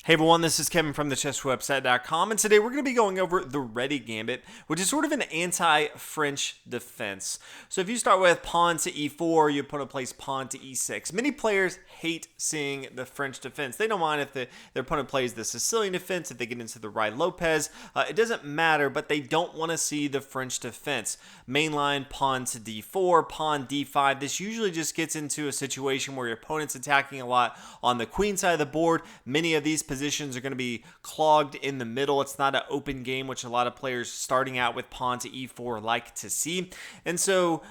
Hey everyone, this is Kevin from thechesswebsite.com, and today we're going to be going over the ready gambit, which is sort of an anti-French defense. So if you start with pawn to e4, your opponent plays pawn to e6. Many players hate seeing the French defense. They don't mind if their opponent plays the Sicilian defense, if they get into the Ruy Lopez. It doesn't matter, but they don't want to see the French defense. Mainline pawn to d4, pawn d5. This usually just gets into a situation where your opponent's attacking a lot on the queen side of the board. Many of these positions are going to be clogged in the middle. It's not an open game, which a lot of players starting out with pawn to e4 like to see. And so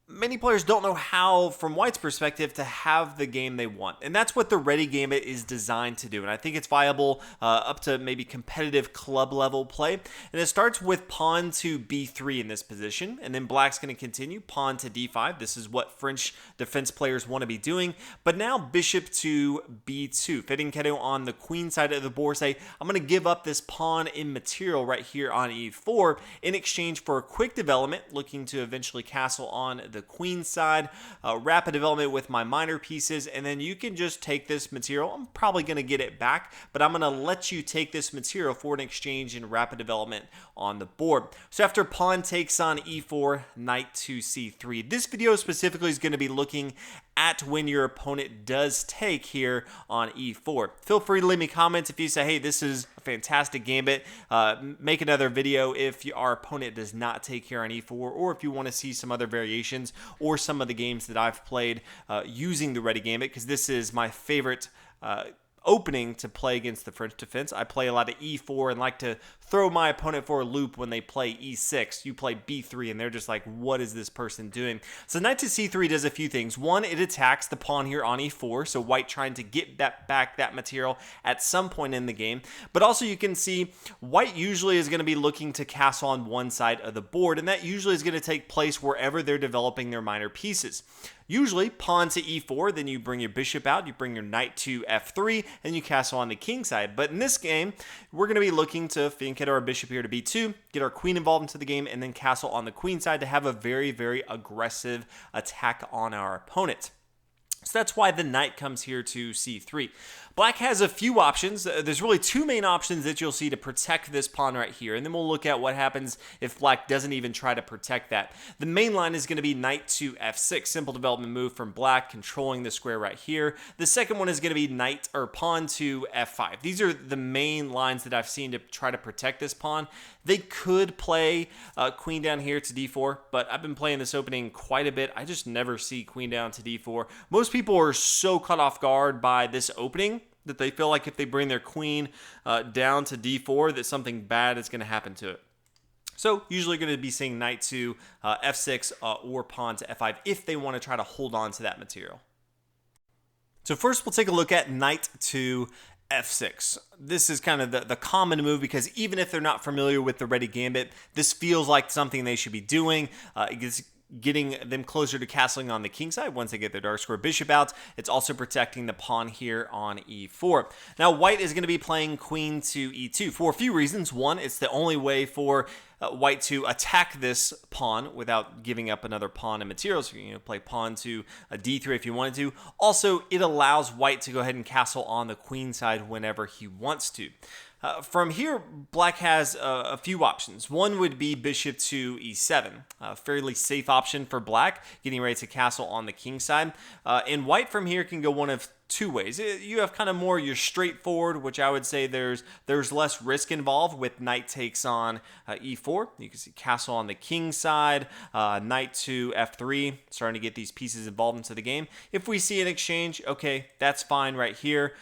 many players don't know how, from White's perspective, to have the game they want. And that's what the ready gambit is designed to do. And I think it's viable up to maybe competitive club level play. And it starts with pawn to b3 in this position. And then Black's going to continue pawn to d5. This is what French defense players want to be doing. But now bishop to b2. Fidensetto on the queen side of the board say, I'm going to give up this pawn in material right here on e4 in exchange for a quick development, looking to eventually castle on the queen side, rapid development with my minor pieces, and then you can just take this material. I'm probably going to get it back, but I'm going to let you take this material for an exchange in rapid development on the board. So after pawn takes on e4, knight to c3. This video specifically is going to be looking at when your opponent does take here on e4. Feel free to leave me comments if you say, hey, this is a fantastic gambit. Make another video if our opponent does not take here on e4, or if you want to see some other variations or some of the games that I've played using the ready gambit, because this is my favorite opening to play against the French defense. I play a lot of e4 and like to throw my opponent for a loop when they play e6. You play b3 and they're just like, what is this person doing? So knight to c3 does a few things. One, it attacks the pawn here on e4, so White trying to get that material at some point in the game. But also you can see White usually is going to be looking to castle on one side of the board, and that usually is going to take place wherever they're developing their minor pieces. Usually pawn to e4, then you bring your bishop out, you bring your knight to f3, and you castle on the king side. But in this game, we're going to be looking to get our bishop here to b2, get our queen involved into the game, and then castle on the queen side to have a very, very aggressive attack on our opponent. So that's why the knight comes here to c3. Black has a few options. There's really two main options that you'll see to protect this pawn right here, and then we'll look at what happens if Black doesn't even try to protect that. The main line is going to be knight to f6, simple development move from Black, controlling the square right here. The second one is going to be knight or pawn to f5. These are the main lines that I've seen to try to protect this pawn. They could play queen down here to d4, but I've been playing this opening quite a bit. I just never see queen down to d4. Most people are so caught off guard by this opening that they feel like if they bring their queen down to d4, that something bad is going to happen to it. So usually going to be seeing knight to f6 or pawn to f5 if they want to try to hold on to that material. So first we'll take a look at knight to f6. This is kind of the common move, because even if they're not familiar with the ready gambit, this feels like something they should be doing. It's getting them closer to castling on the king side once they get their dark square bishop out. It's also protecting the pawn here on e4. Now White is going to be playing queen to e2 for a few reasons. One, it's the only way for White to attack this pawn without giving up another pawn and materials. So you can play pawn to a d3 if you wanted to. Also, it allows White to go ahead and castle on the queen side whenever he wants to. From here, Black has a few options. One would be bishop to e7, a fairly safe option for Black, getting ready to castle on the king side. And White from here can go one of two ways. You have kind of more your straightforward, which I would say there's less risk involved with knight takes on e4. You can see castle on the king side, knight to f3, starting to get these pieces involved into the game. If we see an exchange, okay, that's fine right here.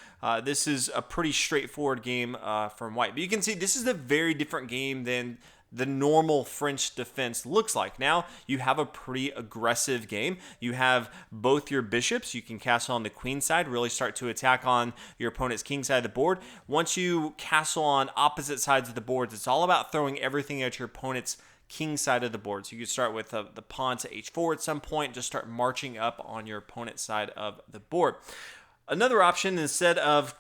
This is a pretty straightforward game from White. But you can see this is a very different game than the normal French defense looks like. Now you have a pretty aggressive game. You have both your bishops. You can castle on the queen side, really start to attack on your opponent's king side of the board. Once you castle on opposite sides of the boards, it's all about throwing everything at your opponent's king side of the board. So you could start with the pawn to h4 at some point, just start marching up on your opponent's side of the board. Another option, instead of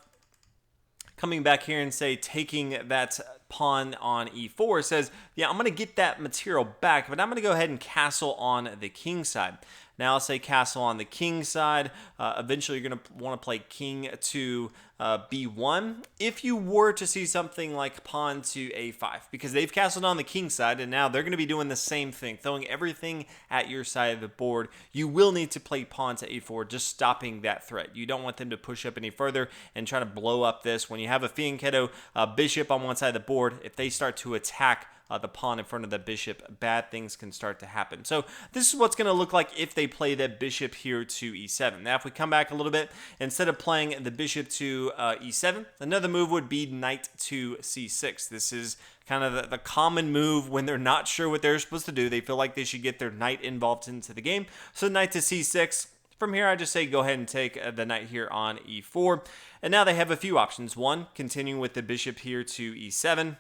coming back here and say taking that pawn on e4 says, yeah, I'm going to get that material back, but I'm going to go ahead and castle on the king side. Now, I'll say castle on the king side. Eventually, you're going to want to play king to b1 if you were to see something like pawn to a5, because they've castled on the king side, and now they're going to be doing the same thing, throwing everything at your side of the board. You will need to play pawn to a4, just stopping that threat. You don't want them to push up any further and try to blow up this. When you have a fianchetto bishop on one side of the board, if they start to attack the pawn in front of the bishop, bad things can start to happen. So this is what's going to look like if they play that bishop here to e7. Now, if we come back a little bit, instead of playing the bishop to e7, another move would be knight to c6. This is kind of the common move when they're not sure what they're supposed to do. They feel like they should get their knight involved into the game. So knight to c6. From here, I just say go ahead and take the knight here on e4. And now they have a few options. One, continuing with the bishop here to e7.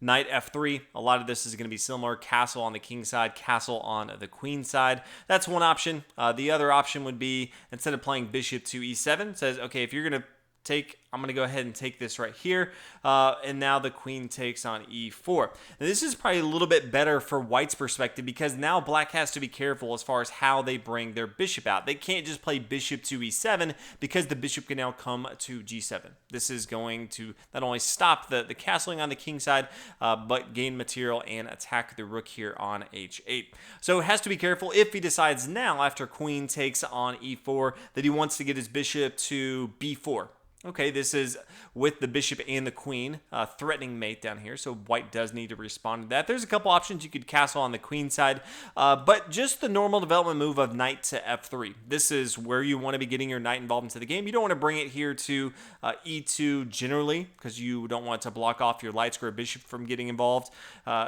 Knight f3, a lot of this is going to be similar. Castle on the king side, castle on the queen side. That's one option. The other option would be, instead of playing bishop to e7, it says, okay, if you're going to take, I'm going to go ahead and take this right here, and now the queen takes on e4. Now, this is probably a little bit better for white's perspective, because now black has to be careful as far as how they bring their bishop out. They can't just play bishop to e7, because the bishop can now come to g7. This is going to not only stop the castling on the king side, but gain material and attack the rook here on h8. So it has to be careful if he decides now, after queen takes on e4, that he wants to get his bishop to b4. Okay, this is with the bishop and the queen, threatening mate down here, so white does need to respond to that. There's a couple options. You could castle on the queen side, but just the normal development move of knight to f3. This is where you want to be getting your knight involved into the game. You don't want to bring it here to e2 generally, because you don't want to block off your light square bishop from getting involved.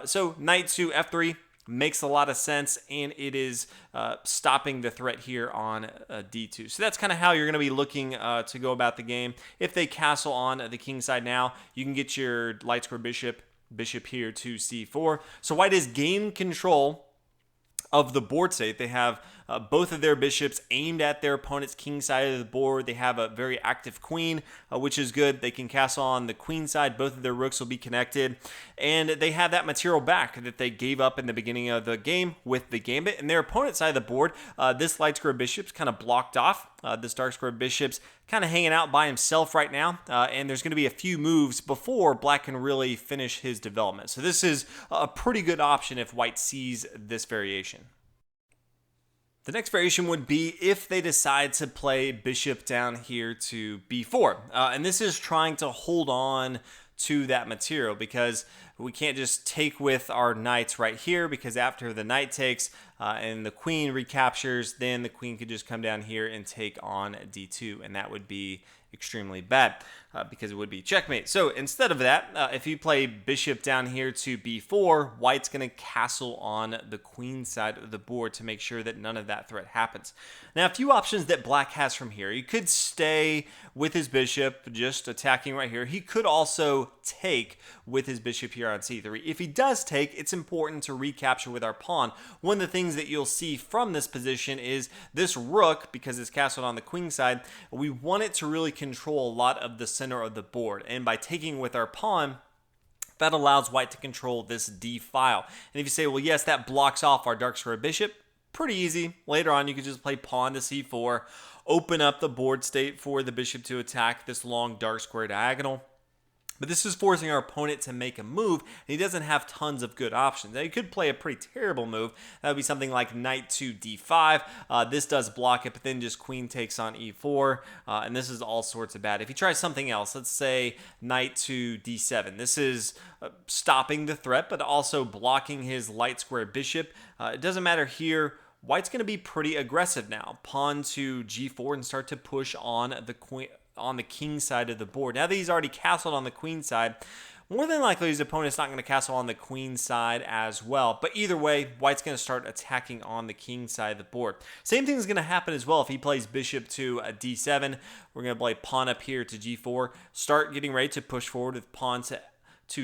So knight to f3 makes a lot of sense, and it is stopping the threat here on d2. So that's kind of how you're going to be looking to go about the game. If they castle on the king side now, you can get your light square bishop here to c4. So white has gained control of the board state. They have both of their bishops aimed at their opponent's king side of the board. They have a very active queen, which is good. They can castle on the queen side. Both of their rooks will be connected. And they have that material back that they gave up in the beginning of the game with the gambit. And their opponent's side of the board, this light square bishop's kind of blocked off. This dark square bishop's kind of hanging out by himself right now. And there's going to be a few moves before black can really finish his development. So this is a pretty good option if white sees this variation. The next variation would be if they decide to play bishop down here to b4. And this is trying to hold on to that material, because we can't just take with our knights right here, because after the knight takes and the queen recaptures, then the queen could just come down here and take on d2, and that would be extremely bad because it would be checkmate. So instead of that, if you play bishop down here to b4, white's going to castle on the queen side of the board to make sure that none of that threat happens. Now, a few options that black has from here. He could stay with his bishop, just attacking right here. He could also take with his bishop here on c3. If he does take, it's important to recapture with our pawn. One of the things that you'll see from this position is this rook, because it's castled on the queen side, we want it to really control a lot of the center of the board. And by taking with our pawn, that allows white to control this d file. And if you say, well, yes, that blocks off our dark square bishop, pretty easy. Later on, you could just play pawn to c4, open up the board state for the bishop to attack this long dark square diagonal. But this is forcing our opponent to make a move, and he doesn't have tons of good options. Now, he could play a pretty terrible move. That would be something like knight to d5. This does block it, but then just queen takes on e4, and this is all sorts of bad. If he tries something else, let's say knight to d7. This is stopping the threat, but also blocking his light square bishop. It doesn't matter here. White's going to be pretty aggressive now. Pawn to g4 and start to push on the queen, on the king side of the board. Now that he's already castled on the queen side, more than likely his opponent's not going to castle on the queen side as well. But either way, white's going to start attacking on the king side of the board. Same thing is going to happen as well if he plays bishop to d7. We're going to play pawn up here to g4. Start getting ready to push forward with pawn to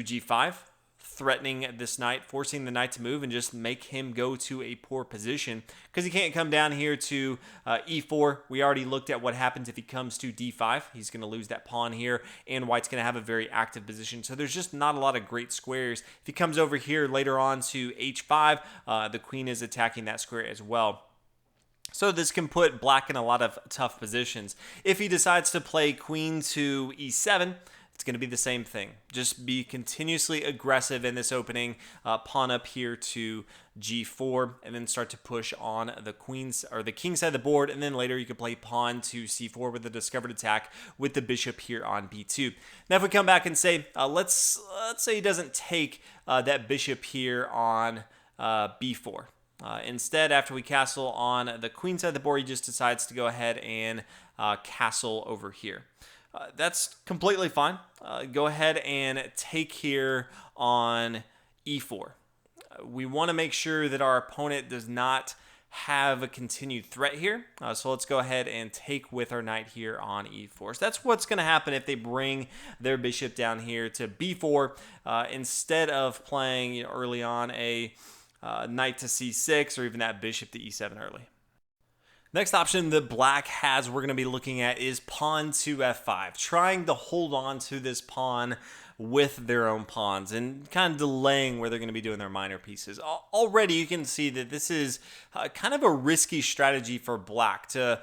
g5. threatening this knight, forcing the knight to move and just make him go to a poor position because he can't come down here to e4. We already looked at what happens if he comes to d5. He's going to lose that pawn here, and white's going to have a very active position. So there's just not a lot of great squares. If he comes over here later on to h5, the queen is attacking that square as well. So this can put black in a lot of tough positions. If he decides to play queen to e7, it's going to be the same thing. Just be continuously aggressive in this opening. Pawn up here to g4, and then start to push on the queen's or the king side of the board. And then later you can play pawn to c4 with a discovered attack with the bishop here on b2. Now, if we come back and say, let's say he doesn't take that bishop here on b4. Instead, after we castle on the queen side of the board, he just decides to go ahead and castle over here. That's completely fine. Go ahead and take here on e4. We want to make sure that our opponent does not have a continued threat here. So let's go ahead and take with our knight here on e4. So that's what's going to happen if they bring their bishop down here to b4 instead of playing early on a knight to c6 or even that bishop to e7 early. Next option that black has we're going to be looking at is pawn to f5, trying to hold on to this pawn with their own pawns and kind of delaying where they're going to be doing their minor pieces. Already you can see that this is kind of a risky strategy for black to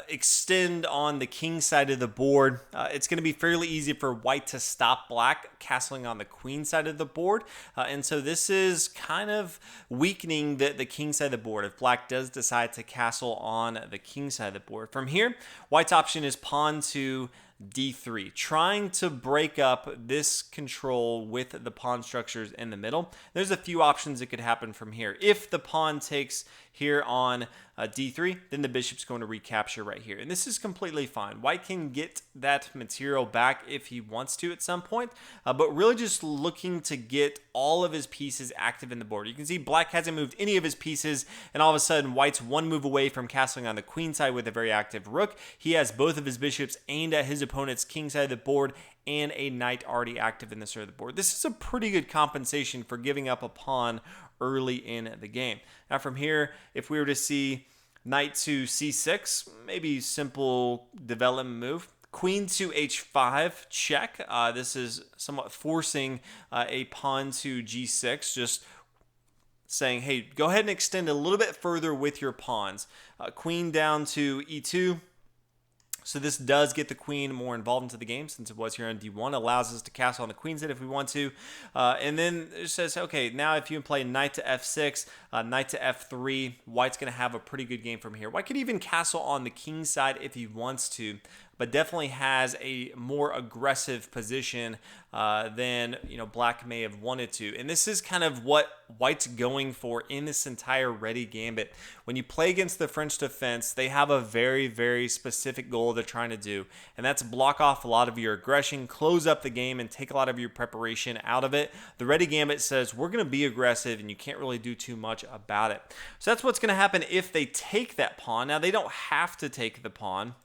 extend on the king side of the board. It's going to be fairly easy for white to stop black castling on the queen side of the board, and so this is kind of weakening the king side of the board if black does decide to castle on the king side of the board. From here, white's option is pawn to d3, trying to break up this control with the pawn structures in the middle. There's a few options that could happen from here. If the pawn takes here on d3, then the bishop's going to recapture right here. And this is completely fine. White can get that material back if he wants to at some point, but really just looking to get all of his pieces active in the board. You can see black hasn't moved any of his pieces, and all of a sudden white's one move away from castling on the queen side with a very active rook. He has both of his bishops aimed at his opponent's king side of the board and a knight already active in the center of the board. This is a pretty good compensation for giving up a pawn early in the game. Now from here, if we were to see knight to c6, maybe simple development move. Queen to h5, check. This is somewhat forcing a pawn to g6, just saying, hey, go ahead and extend a little bit further with your pawns. Queen down to e2. So this does get the queen more involved into the game since it was here on d1. Allows us to castle on the queen side if we want to. And then it says, okay, now if you play knight to f6, knight to f3, white's going to have a pretty good game from here. White could even castle on the king side if he wants to, but definitely has a more aggressive position than black may have wanted to. And this is kind of what white's going for in this entire ready gambit. When you play against the French defense, they have a very, very specific goal they're trying to do, and that's block off a lot of your aggression, close up the game, and take a lot of your preparation out of it. The ready gambit says we're going to be aggressive, and you can't really do too much about it. So that's what's going to happen if they take that pawn. Now, they don't have to take the pawn.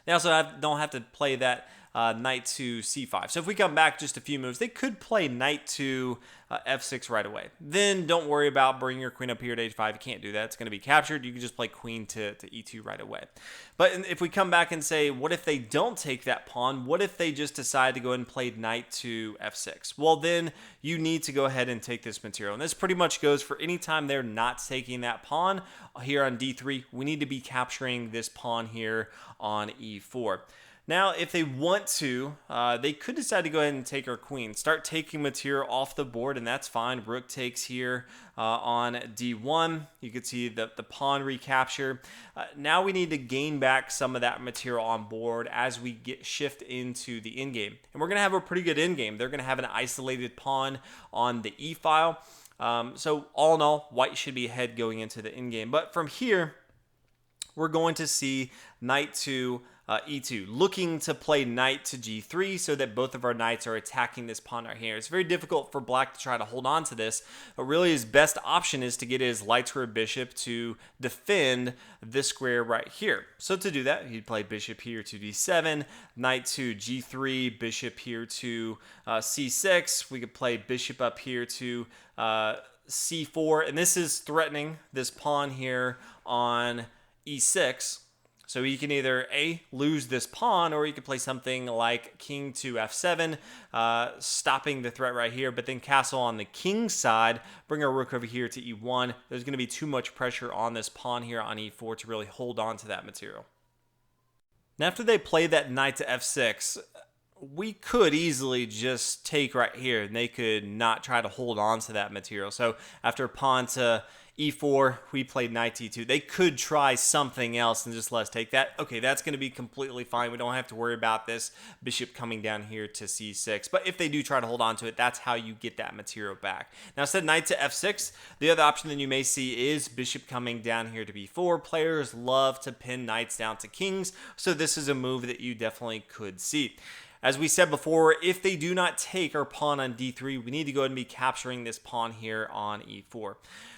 They also don't have to play that knight to c5. So if we come back just a few moves, they could play knight to f6 right away. Then don't worry about bringing your queen up here to h5. You can't do that. It's going to be captured. You can just play queen to e2 right away. But if we come back and say, what if they don't take that pawn? What if they just decide to go ahead and play knight to f6? Well, then you need to go ahead and take this material. And this pretty much goes for any time they're not taking that pawn. Here on d3, we need to be capturing this pawn here on e4. Now, if they want to, they could decide to go ahead and take our queen. Start taking material off the board, and that's fine. Rook takes here on d1. You can see the pawn recapture. Now we need to gain back some of that material on board as we shift into the endgame. And we're going to have a pretty good endgame. They're going to have an isolated pawn on the e-file. So all in all, white should be ahead going into the endgame. But from here, we're going to see knight to e2, looking to play knight to g3 so that both of our knights are attacking this pawn right here. It's very difficult for black to try to hold on to this, but really his best option is to get his light square bishop to defend this square right here. So to do that, he'd play bishop here to d7, knight to g3, bishop here to c6. We could play bishop up here to c4, and this is threatening this pawn here on e6. So he can either lose this pawn, or he could play something like king to f7, stopping the threat right here, but then castle on the king side, bring our rook over here to e1. There's going to be too much pressure on this pawn here on e4 to really hold on to that material. Now after they play that knight to f6, we could easily just take right here, and they could not try to hold on to that material. So after pawn to e4, we played knight e2. They could try something else and just let us take that. Okay, that's going to be completely fine. We don't have to worry about this bishop coming down here to c6. But if they do try to hold on to it, that's how you get that material back. Now, instead knight to f6, the other option that you may see is bishop coming down here to b4. Players love to pin knights down to kings, so this is a move that you definitely could see. As we said before, if they do not take our pawn on d3, we need to go ahead and be capturing this pawn here on e4.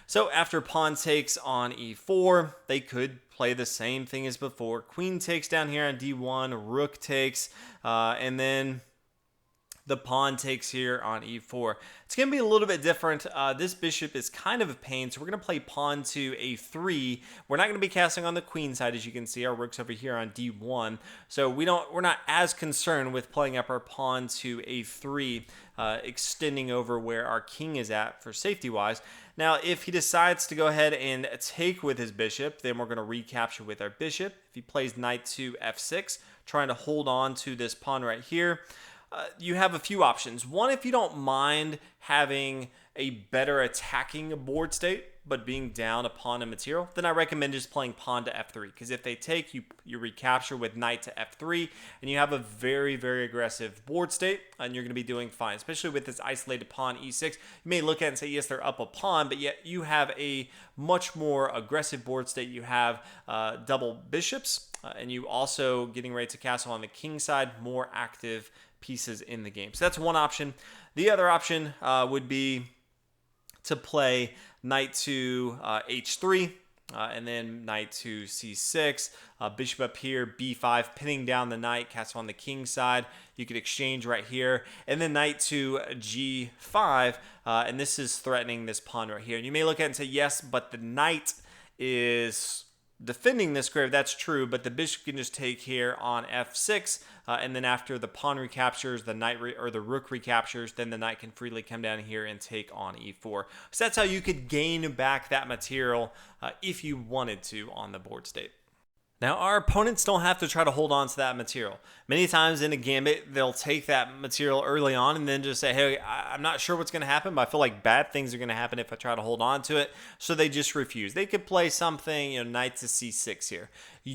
So after pawn takes on e4, they could play the same thing as before. Queen takes down here on d1, rook takes, and then the pawn takes here on e4. It's going to be a little bit different. This bishop is kind of a pain, so we're going to play pawn to a3. We're not going to be casting on the queen side, as you can see. Our rook's over here on d1, so we're not as concerned with playing up our pawn to a3, extending over where our king is at for safety-wise. Now, if he decides to go ahead and take with his bishop, then we're going to recapture with our bishop. If he plays knight to f6, trying to hold on to this pawn right here, you have a few options. One, if you don't mind having a better attacking board state, but being down a pawn and material, then I recommend just playing pawn to f3. Because if they take, you recapture with knight to f3, and you have a very, very aggressive board state, and you're going to be doing fine. Especially with this isolated pawn e6. You may look at it and say, yes, they're up a pawn, but yet you have a much more aggressive board state. You have double bishops, and you also getting ready to castle on the king side, more active pieces in the game. So that's one option. The other option would be to play knight to h3, and then knight to c6, bishop up here, b5, pinning down the knight, castle on the king side. You could exchange right here, and then knight to g5, and this is threatening this pawn right here. And you may look at it and say, yes, but the knight is defending this square. That's true, but the bishop can just take here on f6, and then after the pawn recaptures, the knight or the rook recaptures, then the knight can freely come down here and take on e4. So that's how you could gain back that material if you wanted to on the board state. Now, our opponents don't have to try to hold on to that material. Many times in a gambit, they'll take that material early on and then just say, hey, I'm not sure what's going to happen, but I feel like bad things are going to happen if I try to hold on to it. So they just refuse. They could play something, knight to c6 here.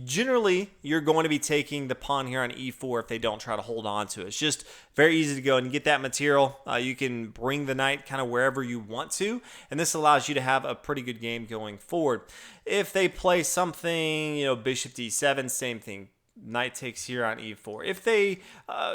Generally, you're going to be taking the pawn here on e4 if they don't try to hold on to it. It's just very easy to go and get that material. You can bring the knight kind of wherever you want to, and this allows you to have a pretty good game going forward. If they play something, bishop d7, same thing. Knight takes here on e4. If they,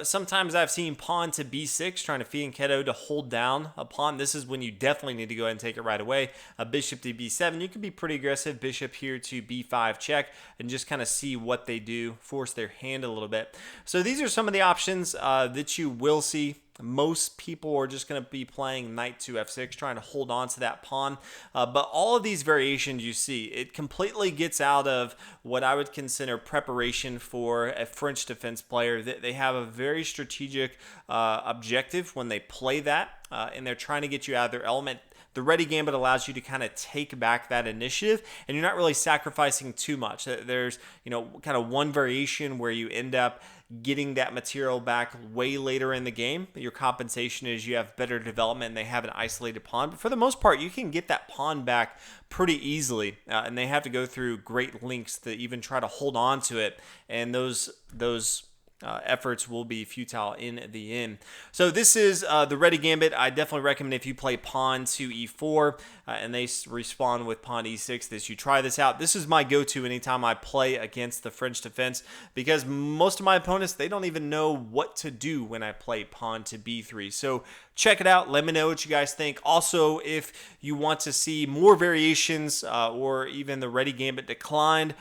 sometimes I've seen pawn to b6, trying to fianchetto to hold down a pawn. This is when you definitely need to go ahead and take it right away. A bishop to b7, you can be pretty aggressive. Bishop here to b5 check, and just kind of see what they do, force their hand a little bit. So these are some of the options that you will see. Most people are just going to be playing knight to f6, trying to hold on to that pawn. But all of these variations you see, it completely gets out of what I would consider preparation for a French defense player. They have a very strategic objective when they play that, and they're trying to get you out of their element. The ready gambit allows you to kind of take back that initiative, and you're not really sacrificing too much. There's, kind of one variation where you end up getting that material back way later in the game. Your compensation is you have better development and they have an isolated pawn. But for the most part, you can get that pawn back pretty easily, and they have to go through great lengths to even try to hold on to it. And those efforts will be futile in the end. So this is the Ready Gambit. I definitely recommend if you play pawn to e4 and they respond with pawn e6 that you try this out. This is my go-to anytime I play against the French defense, because most of my opponents, they don't even know what to do when I play pawn to b3. So check it out. Let me know what you guys think. Also, if you want to see more variations or even the Ready Gambit declined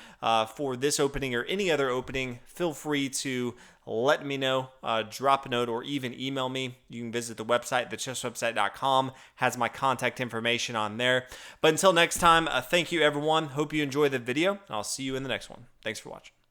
for this opening or any other opening, feel free to let me know, drop a note, or even email me. You can visit the website, thechesswebsite.com, has my contact information on there. But until next time, thank you everyone. Hope you enjoy the video. I'll see you in the next one. Thanks for watching.